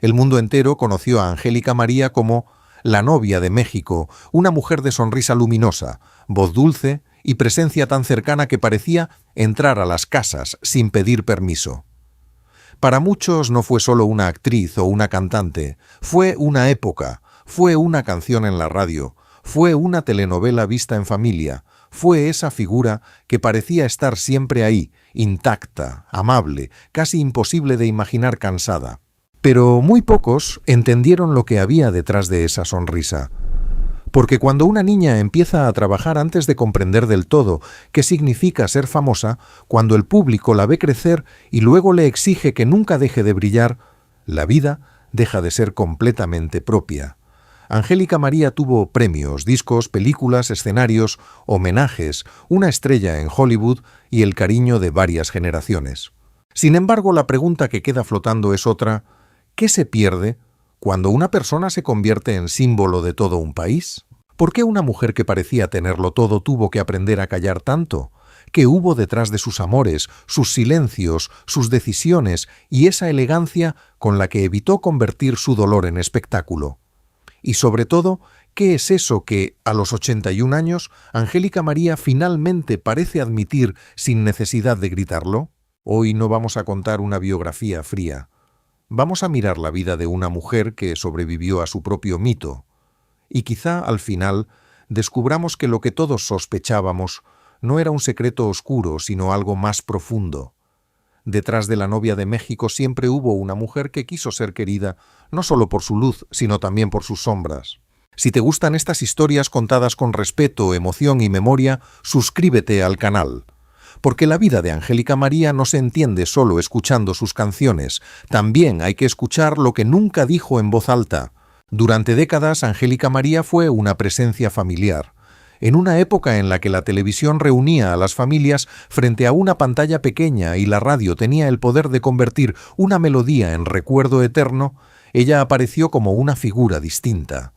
El mundo entero conoció a Angélica María como la novia de México, una mujer de sonrisa luminosa, voz dulce y presencia tan cercana que parecía entrar a las casas sin pedir permiso. Para muchos no fue solo una actriz o una cantante, fue una época, fue una canción en la radio, fue una telenovela vista en familia, fue esa figura que parecía estar siempre ahí, intacta, amable, casi imposible de imaginar cansada. Pero muy pocos entendieron lo que había detrás de esa sonrisa. Porque cuando una niña empieza a trabajar antes de comprender del todo qué significa ser famosa, cuando el público la ve crecer y luego le exige que nunca deje de brillar, la vida deja de ser completamente propia. Angélica María tuvo premios, discos, películas, escenarios, homenajes, una estrella en Hollywood y el cariño de varias generaciones. Sin embargo, la pregunta que queda flotando es otra: ¿qué se pierde cuando una persona se convierte en símbolo de todo un país? ¿Por qué una mujer que parecía tenerlo todo tuvo que aprender a callar tanto? ¿Qué hubo detrás de sus amores, sus silencios, sus decisiones y esa elegancia con la que evitó convertir su dolor en espectáculo? Y sobre todo, ¿qué es eso que, a los 81 años, Angélica María finalmente parece admitir sin necesidad de gritarlo? Hoy no vamos a contar una biografía fría. Vamos a mirar la vida de una mujer que sobrevivió a su propio mito. Y quizá, al final, descubramos que lo que todos sospechábamos no era un secreto oscuro, sino algo más profundo. Detrás de la novia de México siempre hubo una mujer que quiso ser querida, no solo por su luz, sino también por sus sombras. Si te gustan estas historias contadas con respeto, emoción y memoria, suscríbete al canal. Porque la vida de Angélica María no se entiende solo escuchando sus canciones, también hay que escuchar lo que nunca dijo en voz alta. Durante décadas, Angélica María fue una presencia familiar. En una época en la que la televisión reunía a las familias frente a una pantalla pequeña y la radio tenía el poder de convertir una melodía en recuerdo eterno, ella apareció como una figura distinta.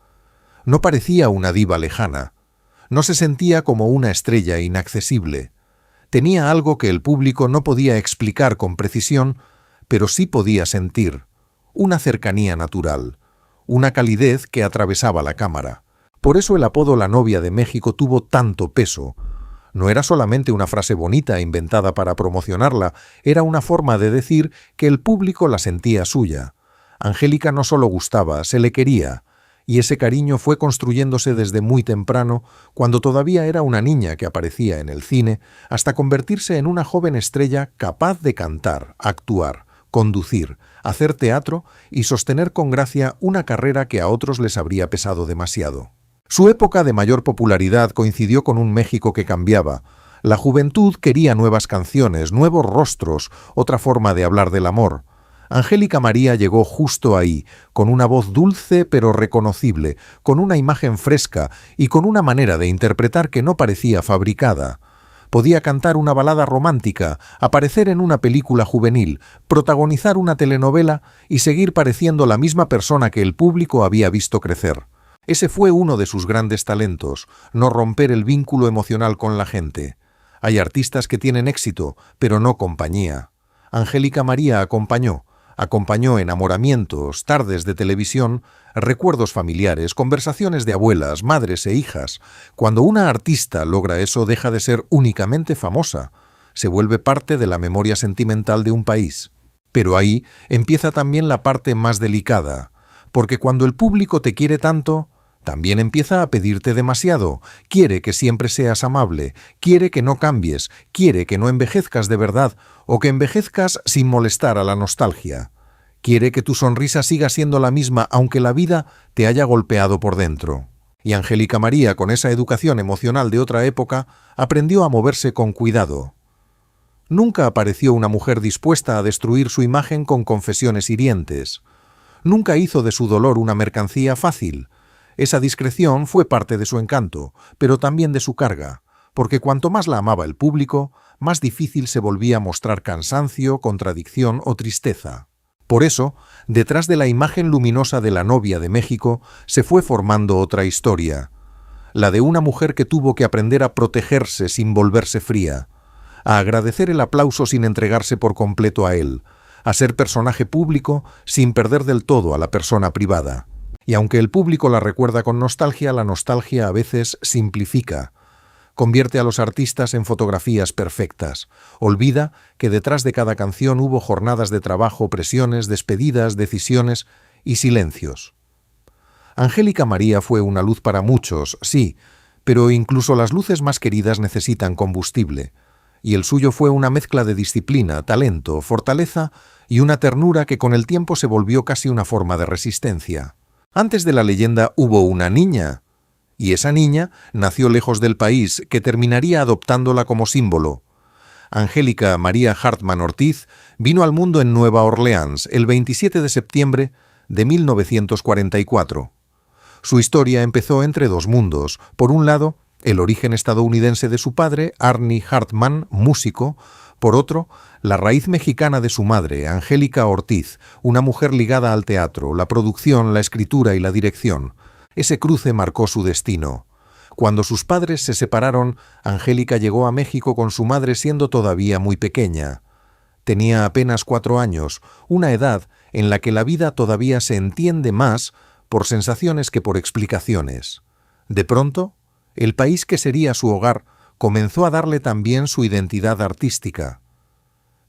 No parecía una diva lejana. No se sentía como una estrella inaccesible. Tenía algo que el público no podía explicar con precisión, pero sí podía sentir: una cercanía natural, una calidez que atravesaba la cámara. Por eso el apodo La novia de México tuvo tanto peso. No era solamente una frase bonita inventada para promocionarla, era una forma de decir que el público la sentía suya. Angélica no solo gustaba, se le quería, y ese cariño fue construyéndose desde muy temprano, cuando todavía era una niña que aparecía en el cine, hasta convertirse en una joven estrella capaz de cantar, actuar, conducir, hacer teatro y sostener con gracia una carrera que a otros les habría pesado demasiado. Su época de mayor popularidad coincidió con un México que cambiaba. La juventud quería nuevas canciones, nuevos rostros, otra forma de hablar del amor. Angélica María llegó justo ahí, con una voz dulce pero reconocible, con una imagen fresca y con una manera de interpretar que no parecía fabricada. Podía cantar una balada romántica, aparecer en una película juvenil, protagonizar una telenovela y seguir pareciendo la misma persona que el público había visto crecer. Ese fue uno de sus grandes talentos, no romper el vínculo emocional con la gente. Hay artistas que tienen éxito, pero no compañía. Angélica María acompañó enamoramientos, tardes de televisión, recuerdos familiares, conversaciones de abuelas, madres e hijas. Cuando una artista logra eso, deja de ser únicamente famosa, se vuelve parte de la memoria sentimental de un país. Pero ahí empieza también la parte más delicada, porque cuando el público te quiere tanto, también empieza a pedirte demasiado. Quiere que siempre seas amable, quiere que no cambies, quiere que no envejezcas de verdad o que envejezcas sin molestar a la nostalgia. Quiere que tu sonrisa siga siendo la misma aunque la vida te haya golpeado por dentro. Y Angélica María, con esa educación emocional de otra época, aprendió a moverse con cuidado. Nunca apareció una mujer dispuesta a destruir su imagen con confesiones hirientes. Nunca hizo de su dolor una mercancía fácil. Esa discreción fue parte de su encanto, pero también de su carga, porque cuanto más la amaba el público, más difícil se volvía mostrar cansancio, contradicción o tristeza. Por eso, detrás de la imagen luminosa de la novia de México, se fue formando otra historia, la de una mujer que tuvo que aprender a protegerse sin volverse fría, a agradecer el aplauso sin entregarse por completo a él, a ser personaje público sin perder del todo a la persona privada. Y aunque el público la recuerda con nostalgia, la nostalgia a veces simplifica. Convierte a los artistas en fotografías perfectas. Olvida que detrás de cada canción hubo jornadas de trabajo, presiones, despedidas, decisiones y silencios. Angélica María fue una luz para muchos, sí, pero incluso las luces más queridas necesitan combustible. Y el suyo fue una mezcla de disciplina, talento, fortaleza y una ternura que con el tiempo se volvió casi una forma de resistencia. Antes de la leyenda hubo una niña, y esa niña nació lejos del país, que terminaría adoptándola como símbolo. Angélica María Hartmann Ortiz vino al mundo en Nueva Orleans el 27 de septiembre de 1944. Su historia empezó entre dos mundos. Por un lado, el origen estadounidense de su padre, Arnie Hartmann, músico. Por otro, la raíz mexicana de su madre, Angélica Ortiz, una mujer ligada al teatro, la producción, la escritura y la dirección. Ese cruce marcó su destino. Cuando sus padres se separaron, Angélica llegó a México con su madre siendo todavía muy pequeña. Tenía apenas 4 años, una edad en la que la vida todavía se entiende más por sensaciones que por explicaciones. De pronto, el país que sería su hogar comenzó a darle también su identidad artística.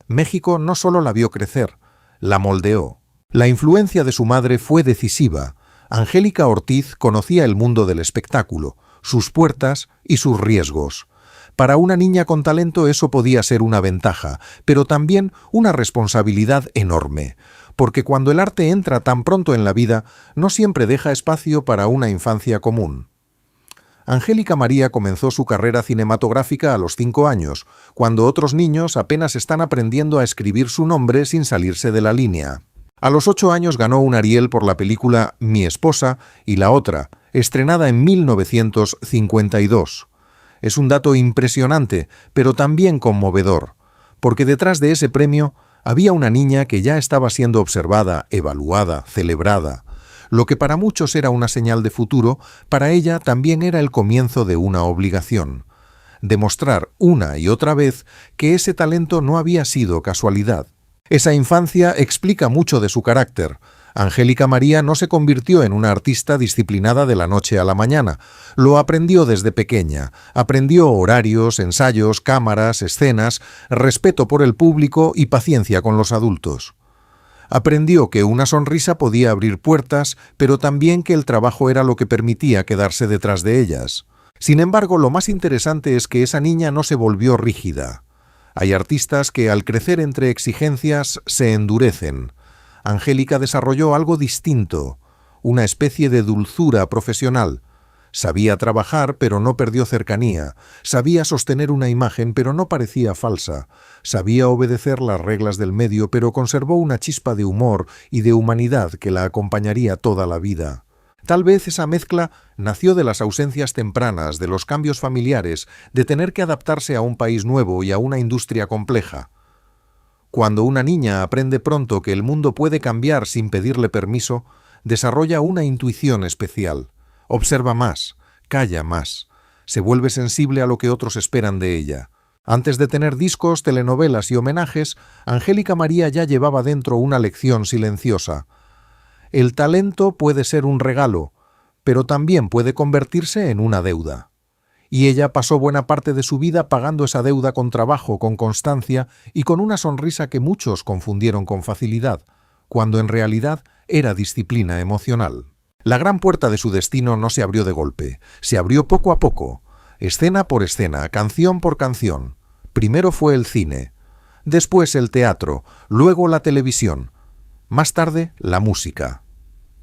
México no solo la vio crecer, la moldeó. La influencia de su madre fue decisiva. Angélica Ortiz conocía el mundo del espectáculo, sus puertas y sus riesgos. Para una niña con talento eso podía ser una ventaja, pero también una responsabilidad enorme, porque cuando el arte entra tan pronto en la vida, no siempre deja espacio para una infancia común. Angélica María comenzó su carrera cinematográfica a los 5 años, cuando otros niños apenas están aprendiendo a escribir su nombre sin salirse de la línea. A los 8 años ganó un Ariel por la película Mi esposa y la otra, estrenada en 1952. Es un dato impresionante, pero también conmovedor, porque detrás de ese premio había una niña que ya estaba siendo observada, evaluada, celebrada. Lo que para muchos era una señal de futuro, para ella también era el comienzo de una obligación. Demostrar una y otra vez que ese talento no había sido casualidad. Esa infancia explica mucho de su carácter. Angélica María no se convirtió en una artista disciplinada de la noche a la mañana. Lo aprendió desde pequeña. Aprendió horarios, ensayos, cámaras, escenas, respeto por el público y paciencia con los adultos. Aprendió que una sonrisa podía abrir puertas, pero también que el trabajo era lo que permitía quedarse detrás de ellas. Sin embargo, lo más interesante es que esa niña no se volvió rígida. Hay artistas que al crecer entre exigencias se endurecen. Angélica desarrolló algo distinto, una especie de dulzura profesional. Sabía trabajar, pero no perdió cercanía. Sabía sostener una imagen, pero no parecía falsa. Sabía obedecer las reglas del medio, pero conservó una chispa de humor y de humanidad que la acompañaría toda la vida. Tal vez esa mezcla nació de las ausencias tempranas, de los cambios familiares, de tener que adaptarse a un país nuevo y a una industria compleja. Cuando una niña aprende pronto que el mundo puede cambiar sin pedirle permiso, desarrolla una intuición especial. Observa más, calla más, se vuelve sensible a lo que otros esperan de ella. Antes de tener discos, telenovelas y homenajes, Angélica María ya llevaba dentro una lección silenciosa. El talento puede ser un regalo, pero también puede convertirse en una deuda. Y ella pasó buena parte de su vida pagando esa deuda con trabajo, con constancia y con una sonrisa que muchos confundieron con facilidad, cuando en realidad era disciplina emocional. La gran puerta de su destino no se abrió de golpe, se abrió poco a poco, escena por escena, canción por canción. Primero fue el cine, después el teatro, luego la televisión, más tarde la música.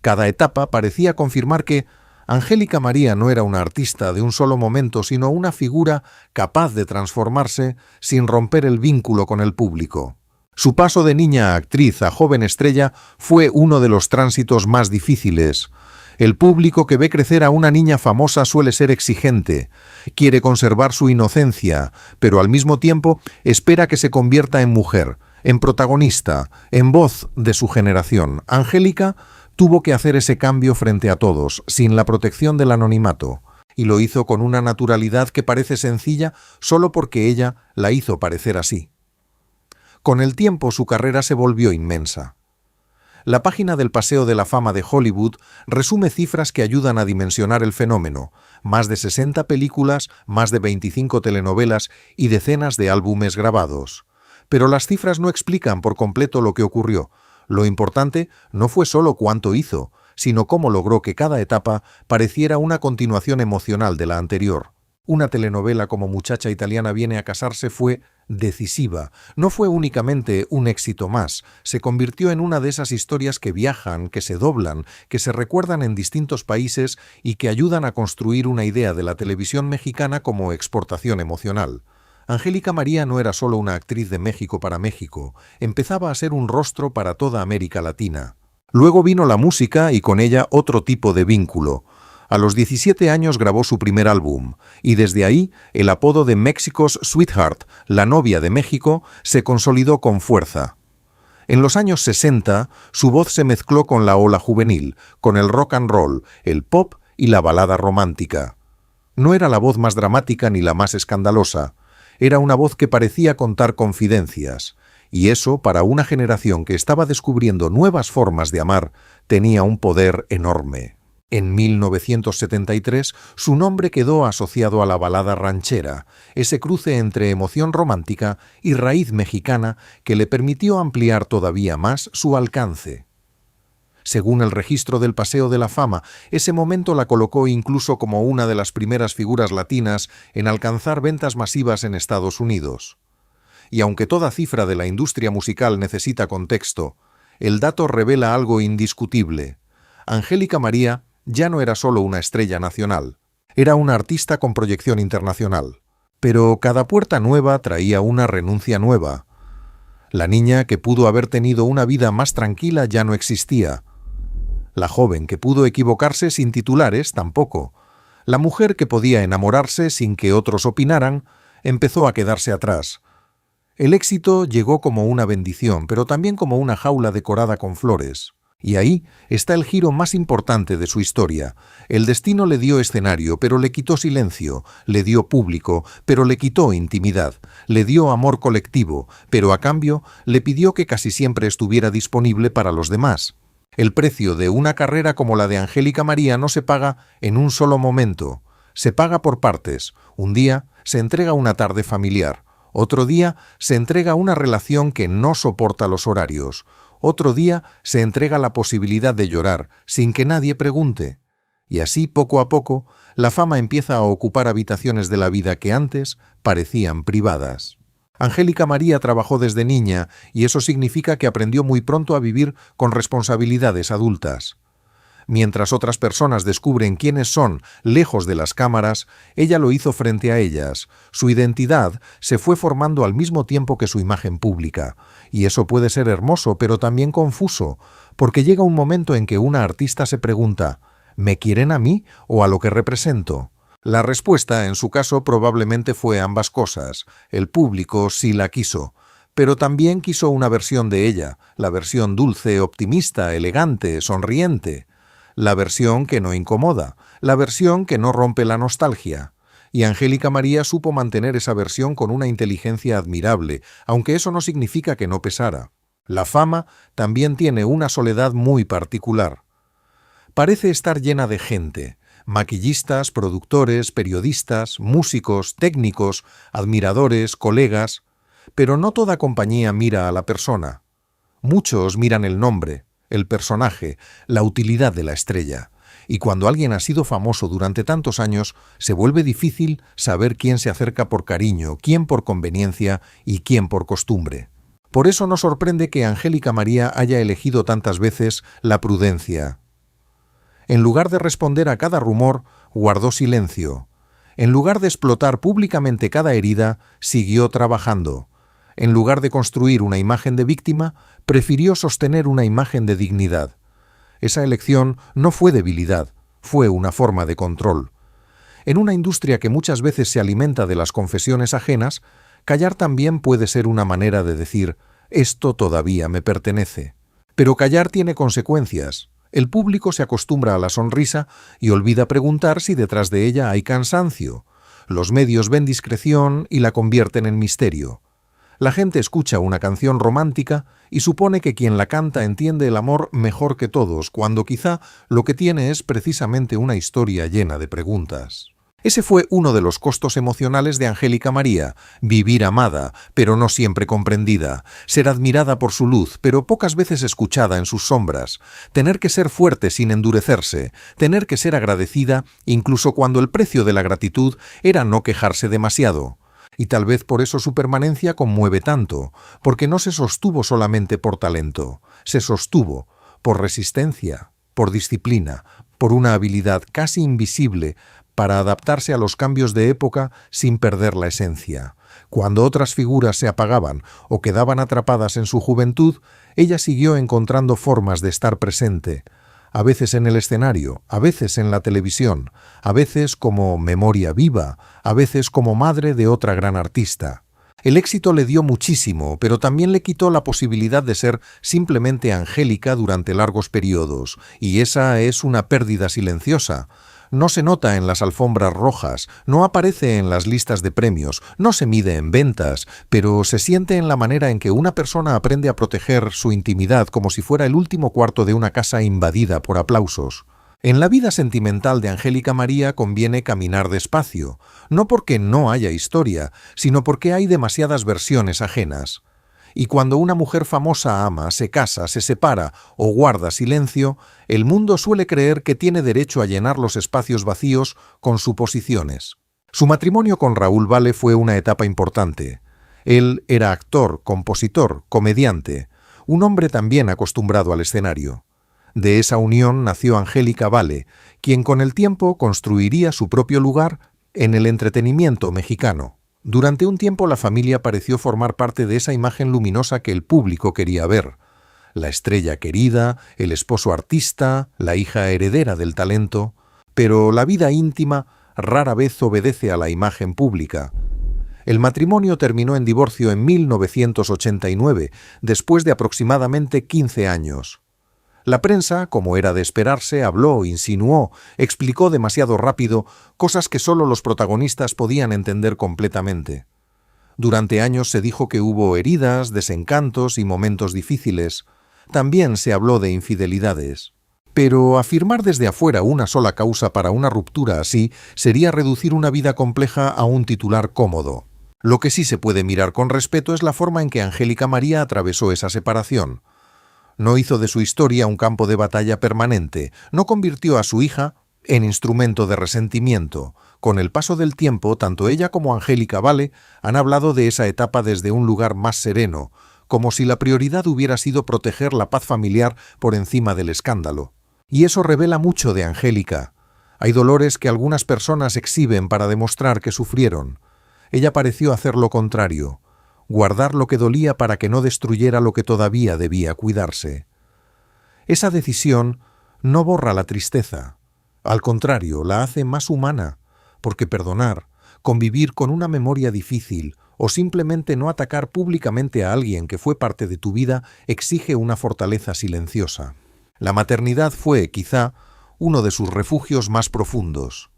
Cada etapa parecía confirmar que Angélica María no era una artista de un solo momento, sino una figura capaz de transformarse sin romper el vínculo con el público. Su paso de niña actriz a joven estrella fue uno de los tránsitos más difíciles. El público que ve crecer a una niña famosa suele ser exigente, quiere conservar su inocencia, pero al mismo tiempo espera que se convierta en mujer, en protagonista, en voz de su generación. Angélica tuvo que hacer ese cambio frente a todos, sin la protección del anonimato, y lo hizo con una naturalidad que parece sencilla solo porque ella la hizo parecer así. Con el tiempo su carrera se volvió inmensa. La página del Paseo de la Fama de Hollywood resume cifras que ayudan a dimensionar el fenómeno: más de 60 películas, más de 25 telenovelas y decenas de álbumes grabados. Pero las cifras no explican por completo lo que ocurrió. Lo importante no fue solo cuánto hizo, sino cómo logró que cada etapa pareciera una continuación emocional de la anterior. Una telenovela como Muchacha italiana viene a casarse fue decisiva. No fue únicamente un éxito más, se convirtió en una de esas historias que viajan, que se doblan, que se recuerdan en distintos países y que ayudan a construir una idea de la televisión mexicana como exportación emocional. Angélica María no era solo una actriz de México para México, empezaba a ser un rostro para toda América Latina. Luego vino la música y con ella otro tipo de vínculo. A los 17 años grabó su primer álbum, y desde ahí el apodo de Mexico's Sweetheart, la novia de México, se consolidó con fuerza. En los años 60, su voz se mezcló con la ola juvenil, con el rock and roll, el pop y la balada romántica. No era la voz más dramática ni la más escandalosa, era una voz que parecía contar confidencias, y eso, para una generación que estaba descubriendo nuevas formas de amar, tenía un poder enorme. En 1973, su nombre quedó asociado a la balada ranchera, ese cruce entre emoción romántica y raíz mexicana que le permitió ampliar todavía más su alcance. Según el registro del Paseo de la Fama, ese momento la colocó incluso como una de las primeras figuras latinas en alcanzar ventas masivas en Estados Unidos. Y aunque toda cifra de la industria musical necesita contexto, el dato revela algo indiscutible. Angélica María ya no era solo una estrella nacional, era una artista con proyección internacional. Pero cada puerta nueva traía una renuncia nueva. La niña que pudo haber tenido una vida más tranquila ya no existía. La joven que pudo equivocarse sin titulares tampoco. La mujer que podía enamorarse sin que otros opinaran empezó a quedarse atrás. El éxito llegó como una bendición, pero también como una jaula decorada con flores. Y ahí está el giro más importante de su historia. El destino le dio escenario, pero le quitó silencio, le dio público, pero le quitó intimidad, le dio amor colectivo, pero a cambio le pidió que casi siempre estuviera disponible para los demás. El precio de una carrera como la de Angélica María no se paga en un solo momento, se paga por partes. Un día se entrega una tarde familiar, otro día se entrega una relación que no soporta los horarios, otro día se entrega la posibilidad de llorar sin que nadie pregunte. Y así, poco a poco, la fama empieza a ocupar habitaciones de la vida que antes parecían privadas. Angélica María trabajó desde niña y eso significa que aprendió muy pronto a vivir con responsabilidades adultas. Mientras otras personas descubren quiénes son lejos de las cámaras, ella lo hizo frente a ellas. Su identidad se fue formando al mismo tiempo que su imagen pública. Y eso puede ser hermoso, pero también confuso, porque llega un momento en que una artista se pregunta, ¿me quieren a mí o a lo que represento? La respuesta, en su caso, probablemente fue ambas cosas. El público sí la quiso, pero también quiso una versión de ella, la versión dulce, optimista, elegante, sonriente. La versión que no incomoda, la versión que no rompe la nostalgia. Y Angélica María supo mantener esa versión con una inteligencia admirable, aunque eso no significa que no pesara. La fama también tiene una soledad muy particular. Parece estar llena de gente, maquillistas, productores, periodistas, músicos, técnicos, admiradores, colegas, pero no toda compañía mira a la persona. Muchos miran el nombre, el personaje, la utilidad de la estrella. Y cuando alguien ha sido famoso durante tantos años, se vuelve difícil saber quién se acerca por cariño, quién por conveniencia y quién por costumbre. Por eso no sorprende que Angélica María haya elegido tantas veces la prudencia. En lugar de responder a cada rumor, guardó silencio. En lugar de explotar públicamente cada herida, siguió trabajando. En lugar de construir una imagen de víctima, prefirió sostener una imagen de dignidad. Esa elección no fue debilidad, fue una forma de control. En una industria que muchas veces se alimenta de las confesiones ajenas, callar también puede ser una manera de decir, esto todavía me pertenece. Pero callar tiene consecuencias. El público se acostumbra a la sonrisa y olvida preguntar si detrás de ella hay cansancio. Los medios ven discreción y la convierten en misterio. La gente escucha una canción romántica y supone que quien la canta entiende el amor mejor que todos, cuando quizá lo que tiene es precisamente una historia llena de preguntas. Ese fue uno de los costos emocionales de Angélica María: vivir amada, pero no siempre comprendida, ser admirada por su luz, pero pocas veces escuchada en sus sombras, tener que ser fuerte sin endurecerse, tener que ser agradecida incluso cuando el precio de la gratitud era no quejarse demasiado. Y tal vez por eso su permanencia conmueve tanto, porque no se sostuvo solamente por talento, se sostuvo por resistencia, por disciplina, por una habilidad casi invisible para adaptarse a los cambios de época sin perder la esencia. Cuando otras figuras se apagaban o quedaban atrapadas en su juventud, ella siguió encontrando formas de estar presente, a veces en el escenario, a veces en la televisión, a veces como memoria viva, a veces como madre de otra gran artista. El éxito le dio muchísimo, pero también le quitó la posibilidad de ser simplemente Angélica durante largos periodos, y esa es una pérdida silenciosa. No se nota en las alfombras rojas, no aparece en las listas de premios, no se mide en ventas, pero se siente en la manera en que una persona aprende a proteger su intimidad como si fuera el último cuarto de una casa invadida por aplausos. En la vida sentimental de Angélica María conviene caminar despacio, no porque no haya historia, sino porque hay demasiadas versiones ajenas. Y cuando una mujer famosa ama, se casa, se separa o guarda silencio, el mundo suele creer que tiene derecho a llenar los espacios vacíos con suposiciones. Su matrimonio con Raúl Vale fue una etapa importante. Él era actor, compositor, comediante, un hombre también acostumbrado al escenario. De esa unión nació Angélica Vale, quien con el tiempo construiría su propio lugar en el entretenimiento mexicano. Durante un tiempo la familia pareció formar parte de esa imagen luminosa que el público quería ver. La estrella querida, el esposo artista, la hija heredera del talento. Pero la vida íntima rara vez obedece a la imagen pública. El matrimonio terminó en divorcio en 1989, después de aproximadamente 15 años. La prensa, como era de esperarse, habló, insinuó, explicó demasiado rápido cosas que solo los protagonistas podían entender completamente. Durante años se dijo que hubo heridas, desencantos y momentos difíciles. También se habló de infidelidades. Pero afirmar desde afuera una sola causa para una ruptura así sería reducir una vida compleja a un titular cómodo. Lo que sí se puede mirar con respeto es la forma en que Angélica María atravesó esa separación. No hizo de su historia un campo de batalla permanente, no convirtió a su hija en instrumento de resentimiento. Con el paso del tiempo, tanto ella como Angélica Vale han hablado de esa etapa desde un lugar más sereno, como si la prioridad hubiera sido proteger la paz familiar por encima del escándalo. Y eso revela mucho de Angélica. Hay dolores que algunas personas exhiben para demostrar que sufrieron. Ella pareció hacer lo contrario. Guardar lo que dolía para que no destruyera lo que todavía debía cuidarse. Esa decisión no borra la tristeza, al contrario, la hace más humana, porque perdonar, convivir con una memoria difícil o simplemente no atacar públicamente a alguien que fue parte de tu vida exige una fortaleza silenciosa. La maternidad fue, quizá, uno de sus refugios más profundos.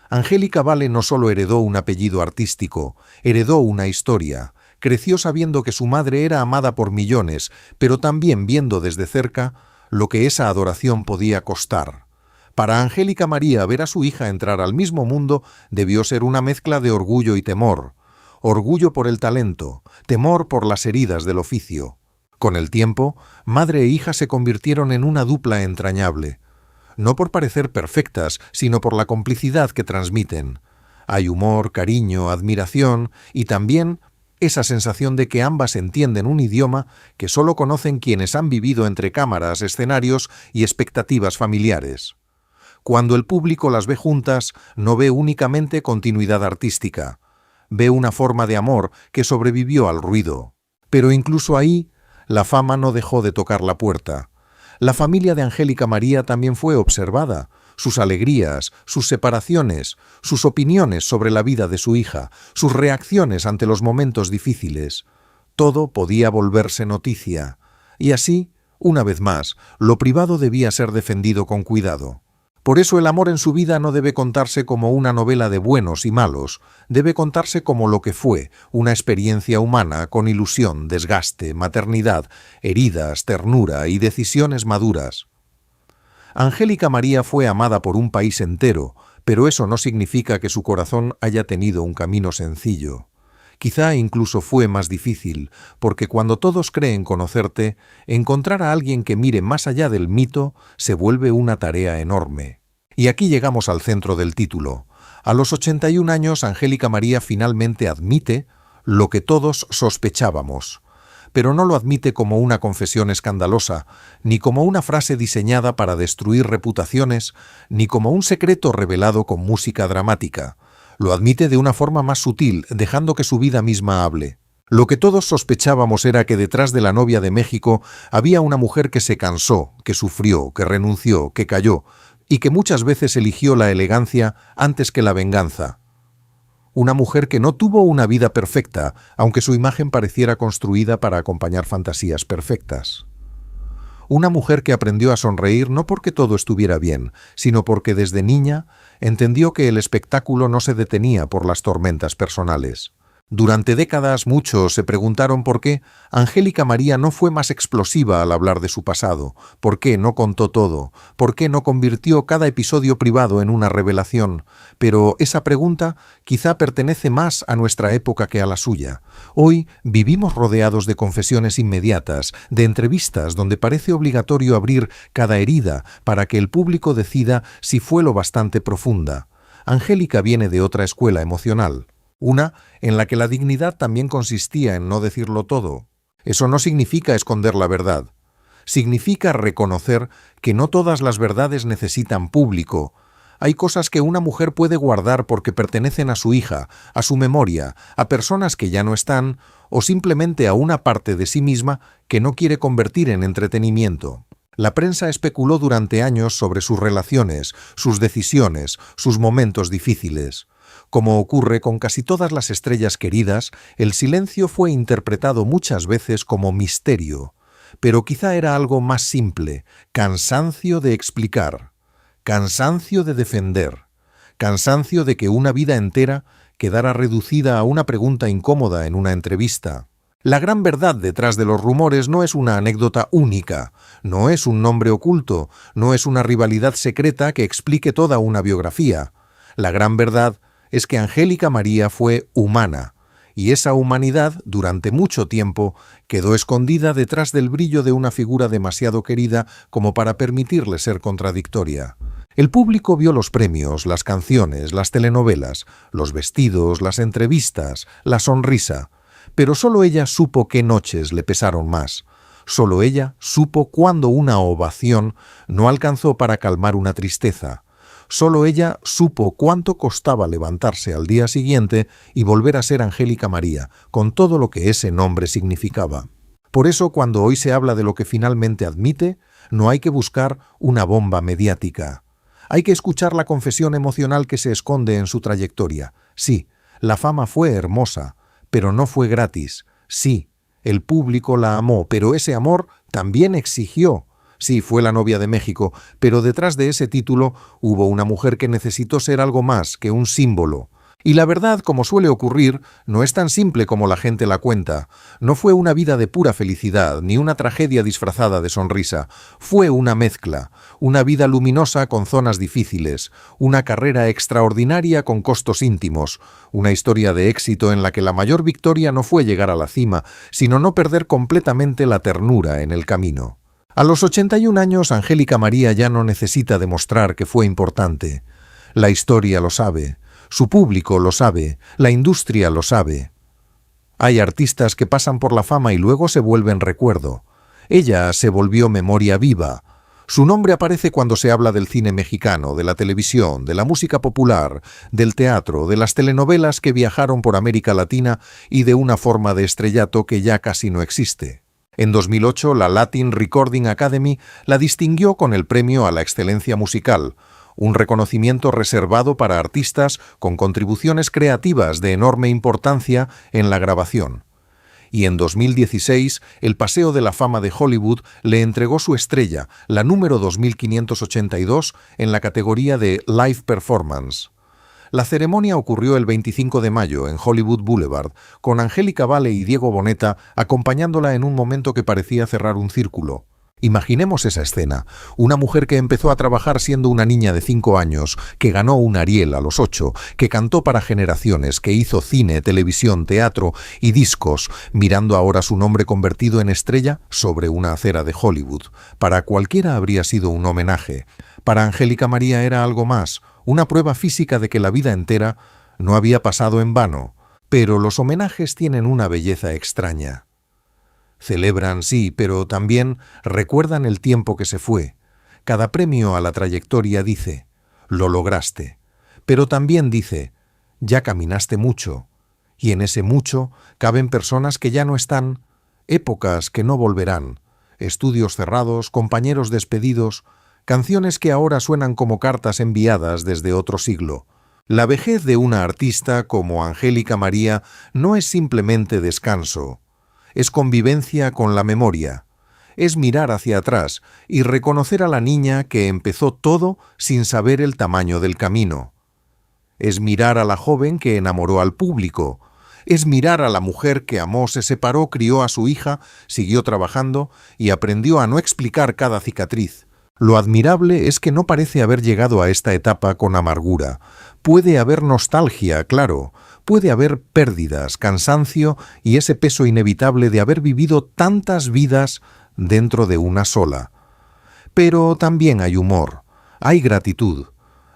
Angélica Vale no solo heredó un apellido artístico, heredó una historia. Creció sabiendo que su madre era amada por millones, pero también viendo desde cerca lo que esa adoración podía costar. Para Angélica María, ver a su hija entrar al mismo mundo debió ser una mezcla de orgullo y temor. Orgullo por el talento, temor por las heridas del oficio. Con el tiempo, madre e hija se convirtieron en una dupla entrañable. No por parecer perfectas, sino por la complicidad que transmiten. Hay humor, cariño, admiración y también esa sensación de que ambas entienden un idioma que solo conocen quienes han vivido entre cámaras, escenarios y expectativas familiares. Cuando el público las ve juntas, no ve únicamente continuidad artística, ve una forma de amor que sobrevivió al ruido. Pero incluso ahí, la fama no dejó de tocar la puerta. La familia de Angélica María también fue observada, sus alegrías, sus separaciones, sus opiniones sobre la vida de su hija, sus reacciones ante los momentos difíciles. Todo podía volverse noticia. Y así, una vez más, lo privado debía ser defendido con cuidado. Por eso el amor en su vida no debe contarse como una novela de buenos y malos, debe contarse como lo que fue, una experiencia humana con ilusión, desgaste, maternidad, heridas, ternura y decisiones maduras. Angélica María fue amada por un país entero, pero eso no significa que su corazón haya tenido un camino sencillo. Quizá incluso fue más difícil, porque cuando todos creen conocerte, encontrar a alguien que mire más allá del mito se vuelve una tarea enorme. Y aquí llegamos al centro del título. A los 81 años, Angélica María finalmente admite lo que todos sospechábamos, pero no lo admite como una confesión escandalosa, ni como una frase diseñada para destruir reputaciones, ni como un secreto revelado con música dramática. Lo admite de una forma más sutil, dejando que su vida misma hable. Lo que todos sospechábamos era que detrás de la novia de México había una mujer que se cansó, que sufrió, que renunció, que cayó, y que muchas veces eligió la elegancia antes que la venganza. Una mujer que no tuvo una vida perfecta, aunque su imagen pareciera construida para acompañar fantasías perfectas. Una mujer que aprendió a sonreír no porque todo estuviera bien, sino porque desde niña entendió que el espectáculo no se detenía por las tormentas personales. Durante décadas muchos se preguntaron por qué Angélica María no fue más explosiva al hablar de su pasado, por qué no contó todo, por qué no convirtió cada episodio privado en una revelación. Pero esa pregunta quizá pertenece más a nuestra época que a la suya. Hoy vivimos rodeados de confesiones inmediatas, de entrevistas donde parece obligatorio abrir cada herida para que el público decida si fue lo bastante profunda. Angélica viene de otra escuela emocional. Una en la que la dignidad también consistía en no decirlo todo. Eso no significa esconder la verdad. Significa reconocer que no todas las verdades necesitan público. Hay cosas que una mujer puede guardar porque pertenecen a su hija, a su memoria, a personas que ya no están, o simplemente a una parte de sí misma que no quiere convertir en entretenimiento. La prensa especuló durante años sobre sus relaciones, sus decisiones, sus momentos difíciles. Como ocurre con casi todas las estrellas queridas, el silencio fue interpretado muchas veces como misterio, pero quizá era algo más simple, cansancio de explicar, cansancio de defender, cansancio de que una vida entera quedara reducida a una pregunta incómoda en una entrevista. La gran verdad detrás de los rumores no es una anécdota única, no es un nombre oculto, no es una rivalidad secreta que explique toda una biografía. La gran verdad es que Angélica María fue humana, y esa humanidad, durante mucho tiempo, quedó escondida detrás del brillo de una figura demasiado querida como para permitirle ser contradictoria. El público vio los premios, las canciones, las telenovelas, los vestidos, las entrevistas, la sonrisa, pero solo ella supo qué noches le pesaron más. Solo ella supo cuándo una ovación no alcanzó para calmar una tristeza. Solo ella supo cuánto costaba levantarse al día siguiente y volver a ser Angélica María, con todo lo que ese nombre significaba. Por eso, cuando hoy se habla de lo que finalmente admite, no hay que buscar una bomba mediática. Hay que escuchar la confesión emocional que se esconde en su trayectoria. Sí, la fama fue hermosa, pero no fue gratis. Sí, el público la amó, pero ese amor también exigió. Sí, fue la novia de México, pero detrás de ese título hubo una mujer que necesitó ser algo más que un símbolo. Y la verdad, como suele ocurrir, no es tan simple como la gente la cuenta. No fue una vida de pura felicidad, ni una tragedia disfrazada de sonrisa. Fue una mezcla, una vida luminosa con zonas difíciles, una carrera extraordinaria con costos íntimos, una historia de éxito en la que la mayor victoria no fue llegar a la cima, sino no perder completamente la ternura en el camino. A los 81 años, Angélica María ya no necesita demostrar que fue importante. La historia lo sabe, su público lo sabe, la industria lo sabe. Hay artistas que pasan por la fama y luego se vuelven recuerdo. Ella se volvió memoria viva. Su nombre aparece cuando se habla del cine mexicano, de la televisión, de la música popular, del teatro, de las telenovelas que viajaron por América Latina y de una forma de estrellato que ya casi no existe. En 2008, la Latin Recording Academy la distinguió con el Premio a la Excelencia Musical, un reconocimiento reservado para artistas con contribuciones creativas de enorme importancia en la grabación. y en 2016 el Paseo de la Fama de Hollywood le entregó su estrella, la número 2582, en la categoría de Live Performance. La ceremonia ocurrió el 25 de mayo en Hollywood Boulevard, con Angélica Vale y Diego Boneta acompañándola en un momento que parecía cerrar un círculo. Imaginemos esa escena, una mujer que empezó a trabajar siendo una niña de 5 años, que ganó un Ariel a los 8, que cantó para generaciones, que hizo cine, televisión, teatro y discos, mirando ahora su nombre convertido en estrella sobre una acera de Hollywood. Para cualquiera habría sido un homenaje. Para Angélica María era algo más, una prueba física de que la vida entera no había pasado en vano. Pero los homenajes tienen una belleza extraña. Celebran, sí, pero también recuerdan el tiempo que se fue. Cada premio a la trayectoria dice, lo lograste. Pero también dice, ya caminaste mucho. Y en ese mucho caben personas que ya no están, épocas que no volverán, estudios cerrados, compañeros despedidos, canciones que ahora suenan como cartas enviadas desde otro siglo. La vejez de una artista como Angélica María no es simplemente descanso. Es convivencia con la memoria, es mirar hacia atrás y reconocer a la niña que empezó todo sin saber el tamaño del camino. Es mirar a la joven que enamoró al público, es mirar a la mujer que amó, se separó, crió a su hija, siguió trabajando y aprendió a no explicar cada cicatriz. Lo admirable es que no parece haber llegado a esta etapa con amargura. Puede haber nostalgia, claro. Puede haber pérdidas, cansancio y ese peso inevitable de haber vivido tantas vidas dentro de una sola. Pero también hay humor, hay gratitud,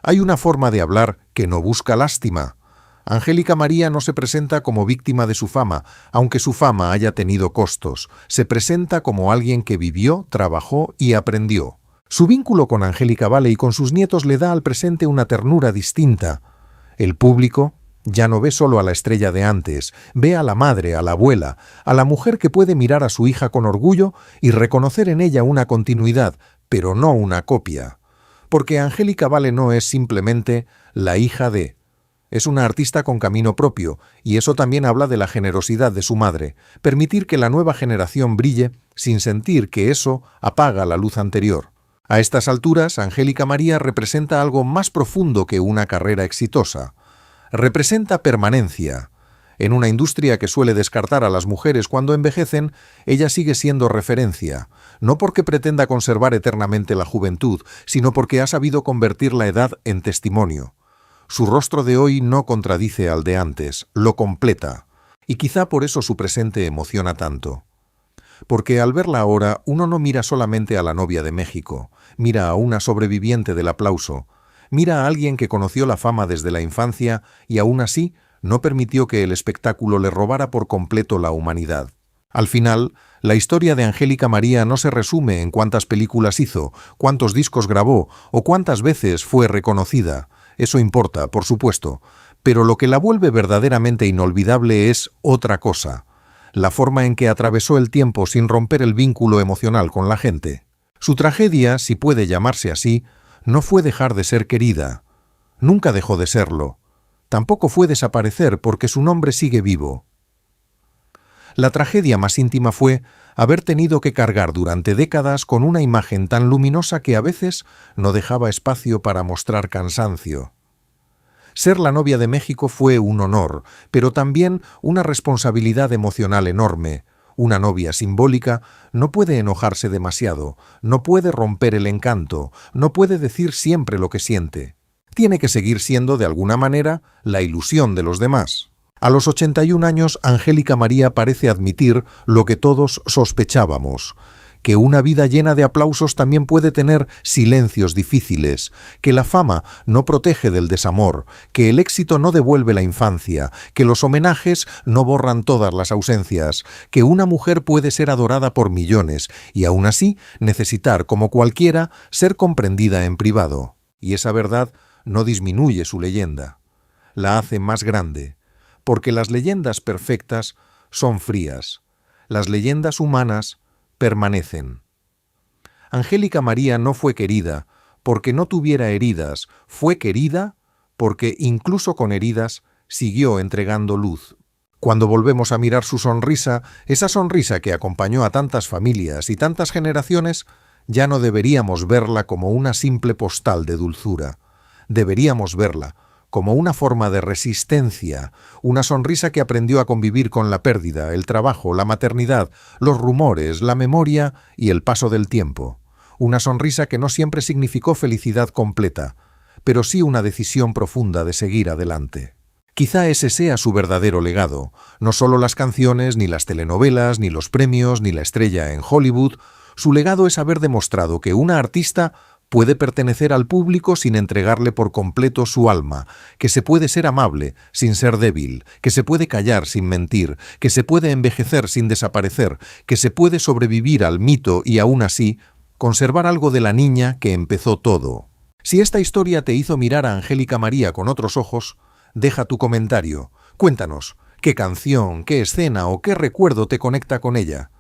hay una forma de hablar que no busca lástima. Angélica María no se presenta como víctima de su fama, aunque su fama haya tenido costos. Se presenta como alguien que vivió, trabajó y aprendió. Su vínculo con Angélica Vale y con sus nietos le da al presente una ternura distinta. El público ya no ve solo a la estrella de antes, ve a la madre, a la abuela, a la mujer que puede mirar a su hija con orgullo y reconocer en ella una continuidad, pero no una copia. Porque Angélica Vale no es simplemente la hija de. Es una artista con camino propio, y eso también habla de la generosidad de su madre, permitir que la nueva generación brille sin sentir que eso apaga la luz anterior. A estas alturas, Angélica María representa algo más profundo que una carrera exitosa. Representa permanencia. En una industria que suele descartar a las mujeres cuando envejecen, ella sigue siendo referencia, no porque pretenda conservar eternamente la juventud, sino porque ha sabido convertir la edad en testimonio. Su rostro de hoy no contradice al de antes, lo completa, y quizá por eso su presente emociona tanto. Porque al verla ahora, uno no mira solamente a la novia de México, mira a una sobreviviente del aplauso, mira a alguien que conoció la fama desde la infancia y aún así no permitió que el espectáculo le robara por completo la humanidad. Al final, la historia de Angélica María no se resume en cuántas películas hizo, cuántos discos grabó o cuántas veces fue reconocida. Eso importa, por supuesto, pero lo que la vuelve verdaderamente inolvidable es otra cosa: la forma en que atravesó el tiempo sin romper el vínculo emocional con la gente. Su tragedia, si puede llamarse así, no fue dejar de ser querida. Nunca dejó de serlo. Tampoco fue desaparecer porque su nombre sigue vivo. La tragedia más íntima fue haber tenido que cargar durante décadas con una imagen tan luminosa que a veces no dejaba espacio para mostrar cansancio. Ser la novia de México fue un honor, pero también una responsabilidad emocional enorme. Una novia simbólica no puede enojarse demasiado, no puede romper el encanto, no puede decir siempre lo que siente. Tiene que seguir siendo, de alguna manera, la ilusión de los demás. A los 81 años, Angélica María parece admitir lo que todos sospechábamos: que una vida llena de aplausos también puede tener silencios difíciles, que la fama no protege del desamor, que el éxito no devuelve la infancia, que los homenajes no borran todas las ausencias, que una mujer puede ser adorada por millones y aún así necesitar, como cualquiera, ser comprendida en privado. Y esa verdad no disminuye su leyenda, la hace más grande, porque las leyendas perfectas son frías, las leyendas humanas permanecen. Angélica María no fue querida porque no tuviera heridas, fue querida porque incluso con heridas siguió entregando luz. Cuando volvemos a mirar su sonrisa, esa sonrisa que acompañó a tantas familias y tantas generaciones, ya no deberíamos verla como una simple postal de dulzura. Deberíamos verla como una forma de resistencia, una sonrisa que aprendió a convivir con la pérdida, el trabajo, la maternidad, los rumores, la memoria y el paso del tiempo. Una sonrisa que no siempre significó felicidad completa, pero sí una decisión profunda de seguir adelante. Quizá ese sea su verdadero legado, no solo las canciones, ni las telenovelas, ni los premios, ni la estrella en Hollywood. Su legado es haber demostrado que una artista puede pertenecer al público sin entregarle por completo su alma, que se puede ser amable sin ser débil, que se puede callar sin mentir, que se puede envejecer sin desaparecer, que se puede sobrevivir al mito y aún así conservar algo de la niña que empezó todo. Si esta historia te hizo mirar a Angélica María con otros ojos, deja tu comentario. Cuéntanos qué canción, qué escena o qué recuerdo te conecta con ella.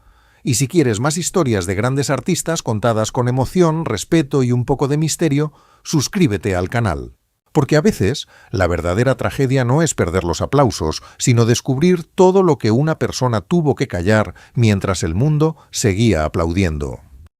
Y si quieres más historias de grandes artistas contadas con emoción, respeto y un poco de misterio, suscríbete al canal. Porque a veces la verdadera tragedia no es perder los aplausos, sino descubrir todo lo que una persona tuvo que callar mientras el mundo seguía aplaudiendo.